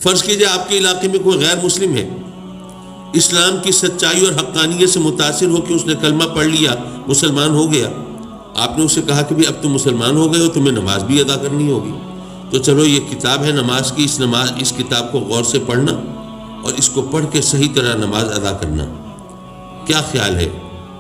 فرض کیجئے آپ کے علاقے میں کوئی غیر مسلم ہے، اسلام کی سچائی اور حقانیت سے متاثر ہو کہ اس نے کلمہ پڑھ لیا، مسلمان ہو گیا، آپ نے اسے کہا کہ بھی اب تم مسلمان ہو گئے ہو، تمہیں نماز بھی ادا کرنی ہوگی، تو چلو یہ کتاب ہے نماز کی، اس کتاب کو غور سے پڑھنا اور اس کو پڑھ کے صحیح طرح نماز ادا کرنا۔ کیا خیال ہے،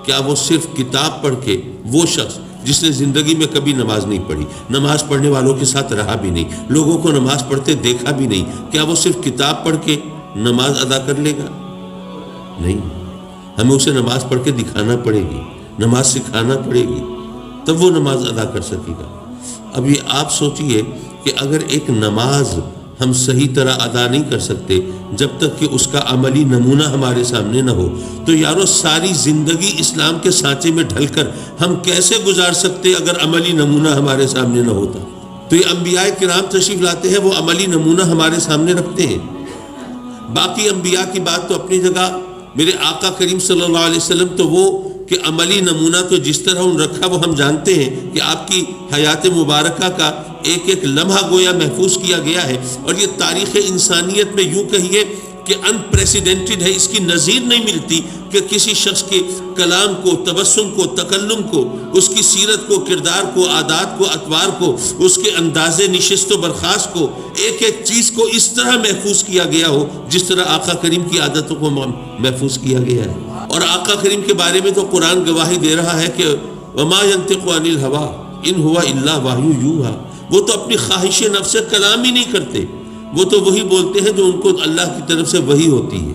کیا وہ صرف کتاب پڑھ کے، وہ شخص جس نے زندگی میں کبھی نماز نہیں پڑھی، نماز پڑھنے والوں کے ساتھ رہا بھی نہیں، لوگوں کو نماز پڑھتے دیکھا بھی نہیں، کیا وہ صرف کتاب پڑھ کے نماز ادا کر لے گا؟ نہیں، ہمیں اسے نماز پڑھ کے دکھانا پڑے گی، نماز سکھانا پڑے گی، تب وہ نماز ادا کر سکے گا۔ اب یہ آپ سوچئے کہ اگر ایک نماز ہم صحیح طرح ادا نہیں کر سکتے جب تک کہ اس کا عملی نمونہ ہمارے سامنے نہ ہو، تو یارو ساری زندگی اسلام کے سانچے میں ڈھل کر ہم کیسے گزار سکتے اگر عملی نمونہ ہمارے سامنے نہ ہوتا؟ تو یہ انبیاء کرام تشریف لاتے ہیں، وہ عملی نمونہ ہمارے سامنے رکھتے ہیں۔ باقی انبیاء کی بات تو اپنی جگہ، میرے آقا کریم صلی اللہ علیہ وسلم تو وہ کہ عملی نمونہ تو جس طرح ان رکھا وہ ہم جانتے ہیں کہ آپ کی حیات مبارکہ کا ایک ایک لمحہ گویا محفوظ کیا گیا ہے، اور یہ تاریخ انسانیت میں یوں کہیے کہ انپریسیڈنٹڈ ہے، اس کی نظیر نہیں ملتی کہ کسی شخص کے کلام کو، تبسم کو، تکلم کو، اس کی سیرت کو، کردار کو، عادات کو، اطوار کو، اس کے انداز نشست و برخاست کو، ایک ایک چیز کو اس طرح محفوظ کیا گیا ہو جس طرح آقا کریم کی عادتوں کو محفوظ کیا گیا ہے۔ اور آقا کریم کے بارے میں تو قرآن گواہی دے رہا ہے کہ وما ينطق عن الهوى ان هو الا وحی یوحی، وہ تو اپنی خواہش نفس سے کلام ہی نہیں کرتے، وہ تو وہی بولتے ہیں جو ان کو اللہ کی طرف سے وحی ہوتی ہے۔